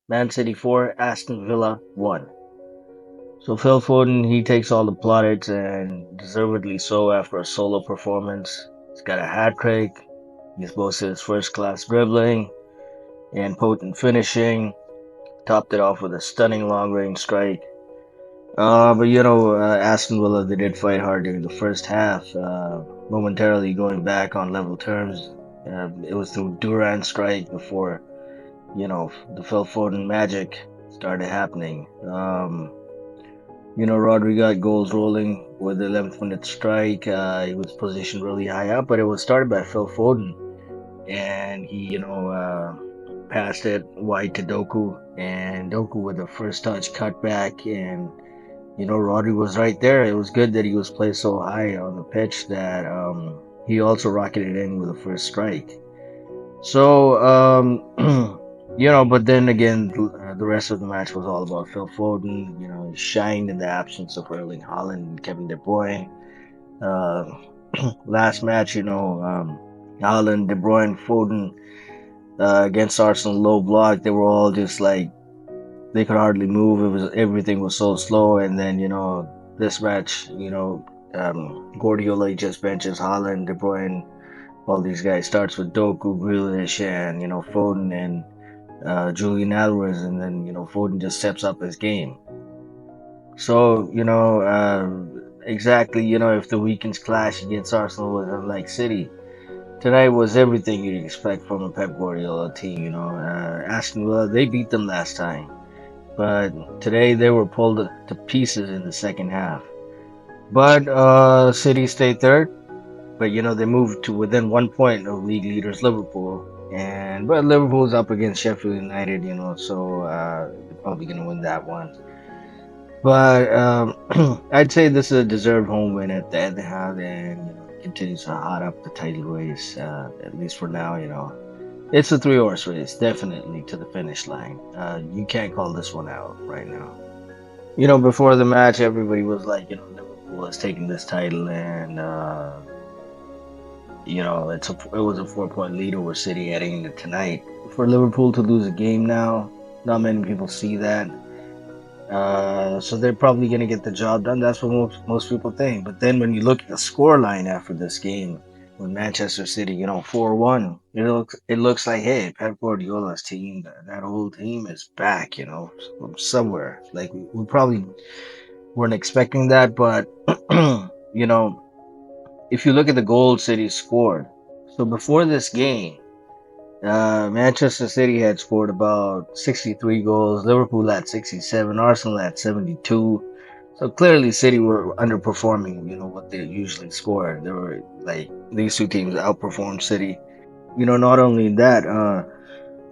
Man City 4, Aston Villa 1. So Phil Foden, he takes all the plaudits and deservedly so after a solo performance. He's got a hat trick. He's boasted his first class dribbling and potent finishing. Topped it off with a stunning long range strike. But Aston Villa, they did fight hard during the first half, momentarily going back on level terms. It was through Duran's strike before, the Phil Foden magic started happening. Rodri got goals rolling with the 11th minute strike. He was positioned really high up, but it was started by Phil Foden, and he passed it wide to Doku, and Doku with the first touch cut back, and Rodri was right there. It was good that he was placed so high on the pitch that he also rocketed in with the first strike. So, but then again, the rest of the match was all about Phil Foden. He shined in the absence of Erling Haaland and Kevin De Bruyne. Uh, Last match, Haaland, De Bruyne, Foden against Arsenal low block, they were all just like they could hardly move. Everything was so slow, and then this match, Guardiola just benches Haaland, De Bruyne, all these guys. Starts with Doku, Grealish, and Foden and Julian Alvarez, and then Foden just steps up his game. So exactly, if the weekend's clash against Arsenal was unlike City, tonight was everything you'd expect from a Pep Guardiola team. Aston Villa, they beat them last time, but today they were pulled to pieces in the second half. But City stayed third, but they moved to within 1 point of league leaders Liverpool, and but Liverpool's up against Sheffield United, so they're probably gonna win that one. But I'd say this is a deserved home win at the Etihad, and continues to hot up the title race. At least for now, it's a three-horse race, definitely to the finish line. You can't call this one out right now. Before the match, everybody was like, Liverpool has taken this title, and it was a 4 point lead over City heading into tonight. For Liverpool to lose a game now, not many people see that. So they're probably going to get the job done. That's what most people think. But then when you look at the score line after this game, with Manchester City, 4-1, it looks like, hey, Pep Guardiola's team, that whole team is back, from somewhere. Like we probably weren't expecting that, but you know, if you look at the goals City scored, so before this game, Manchester City had scored about 63 goals, Liverpool at 67, Arsenal at 72. So clearly, City were underperforming, what they usually score. They were like these two teams outperformed City. Not only that,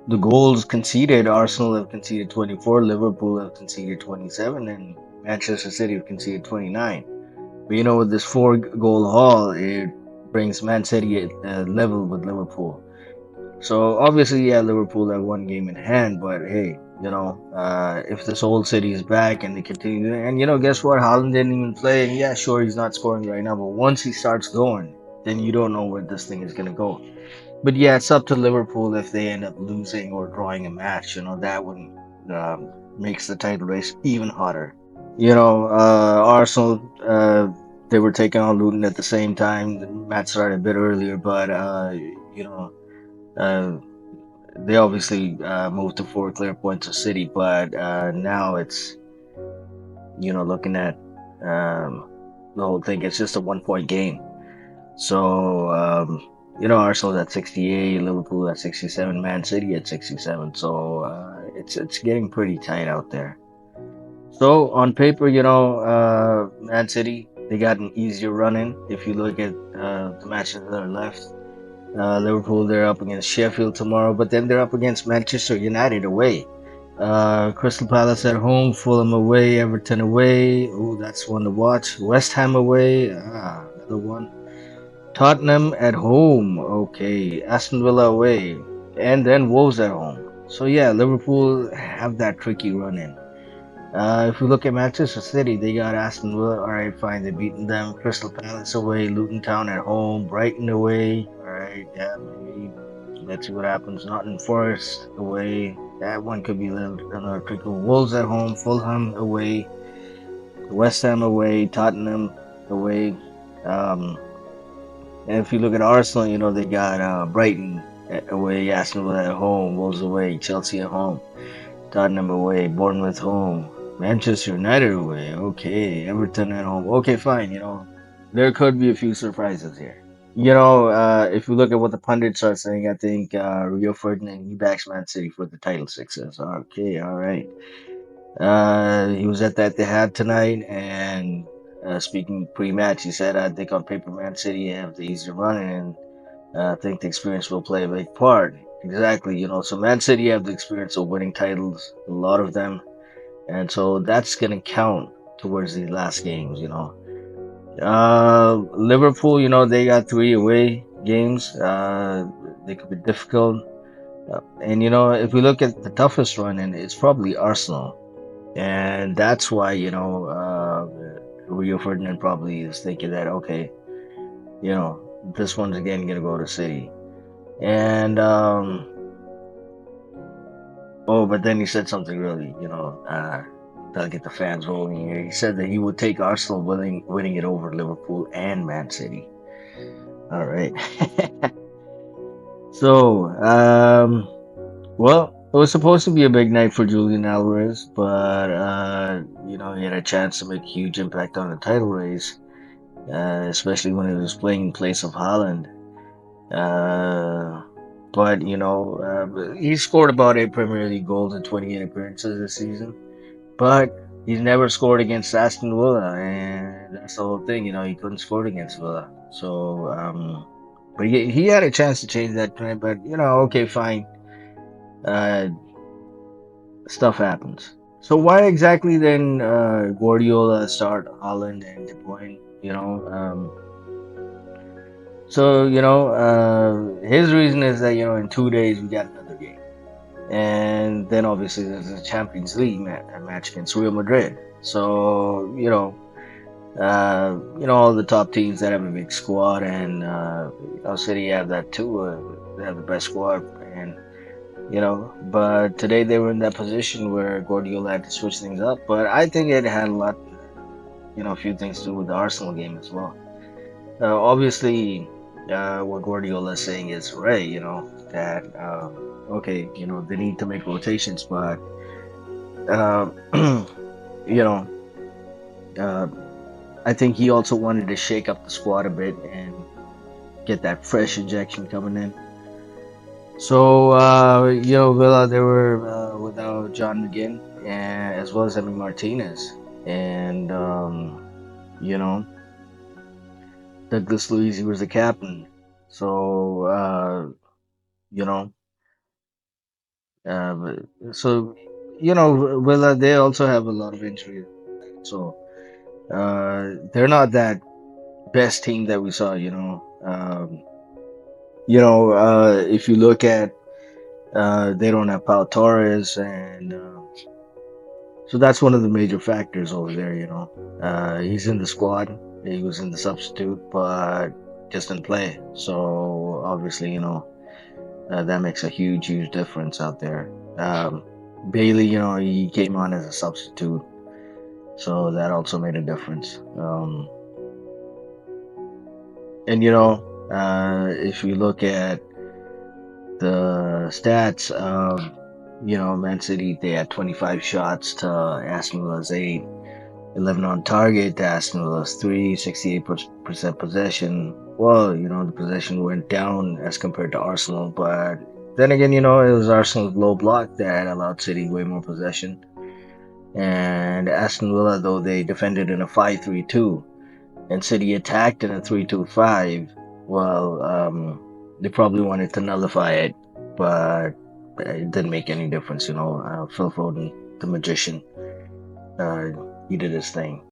the goals conceded, Arsenal have conceded 24, Liverpool have conceded 27, and Manchester City have conceded 29. But with this four-goal haul, it brings Man City at level with Liverpool. So obviously, yeah, Liverpool have one game in hand, but hey, if this old city is back and they continue, and guess what? Haaland didn't even play, and yeah, sure, he's not scoring right now, but once he starts going, then you don't know where this thing is gonna go. But yeah, it's up to Liverpool if they end up losing or drawing a match. That one makes the title race even hotter. Arsenal, they were taking on Luton at the same time. The match started a bit earlier, but uh, they obviously moved to 4 clear points of City, but now it's looking at the whole thing. It's just a 1 point game. So Arsenal at 68, Liverpool at 67, Man City at 67. So it's getting pretty tight out there. So on paper, Man City, they got an easier run in. If you look at the matches that are left, Liverpool, they're up against Sheffield tomorrow, but then they're up against Manchester United away. Crystal Palace at home, Fulham away, Everton away. Oh, that's one to watch. West Ham away. Another one. Tottenham at home. Okay. Aston Villa away. And then Wolves at home. So yeah, Liverpool have that tricky run in. If we look at Manchester City, they got Aston Villa. All right, fine, they're beating them. Crystal Palace away, Luton Town at home, Brighton away. All right, yeah, maybe let's see what happens. Nottingham Forest away. That one could be another tricky one. Wolves at home, Fulham away, West Ham away, Tottenham away. Um, and if you look at Arsenal, they got Brighton away, Aston Villa at home, Wolves away, Chelsea at home, Tottenham away, Bournemouth home, Manchester United away. Okay, Everton at home. Okay, fine. There could be a few surprises here. If you look at what the pundits are saying, I think Rio Ferdinand he backs Man City for the title success. Okay, all right. He was at that they had tonight, and speaking pre-match, he said, "I think on paper, Man City have the easier run, and I think the experience will play a big part." Exactly. So Man City have the experience of winning titles, a lot of them, and so that's gonna count towards these last games. Liverpool, they got three away games. They could be difficult. And if we look at the toughest run, and it's probably Arsenal, and that's why Rio Ferdinand probably is thinking that okay, this one's again gonna go to City. And oh, but then he said something really, that'll get the fans rolling here. He said that he would take Arsenal winning it over Liverpool and Man City. All right. So, well, it was supposed to be a big night for Julian Alvarez, but he had a chance to make a huge impact on the title race, especially when he was playing in place of Haaland. Uh, but he scored about 8 Premier League goals in 28 appearances this season, but he's never scored against Aston Villa, and that's the whole thing. He couldn't score against Villa, so but he had a chance to change that tonight. But okay, fine. Uh, Stuff happens. So why exactly then Guardiola start Holland and De Bruyne? His reason is that in 2 days we got another game, and then obviously there's a Champions League match against Real Madrid. So all the top teams that have a big squad, and City have that too. They have the best squad, and but today they were in that position where Guardiola had to switch things up. But I think it had a lot, a few things to do with the Arsenal game as well. Obviously, what Guardiola is saying is right, that okay, they need to make rotations, but uh, you know, uh, I think he also wanted to shake up the squad a bit and get that fresh injection coming in. So, Villa, they were without John McGinn and as well as Emi Martinez. And, you know, Douglas Luiz, he was the captain. So, you know, uh, so, Villa, they also have a lot of injuries. So, they're not that best team that we saw, if you look at, they don't have Pau Torres and, so that's one of the major factors over there, He's in the squad. He was in the substitute, but just didn't play. So obviously, that makes a huge, huge difference out there. Bailey, he came on as a substitute, so that also made a difference. And if you look at the stats, Man City, they had 25 shots to Aston Villa's 8. 11 on target to Aston Villa's 3, 68% possession. Well, the possession went down as compared to Arsenal, but then again, it was Arsenal's low block that allowed City way more possession. And Aston Villa, though, they defended in a 5-3-2, and City attacked in a 3-2-5. Well, they probably wanted to nullify it, but it didn't make any difference, Phil Foden, the magician, he did his thing.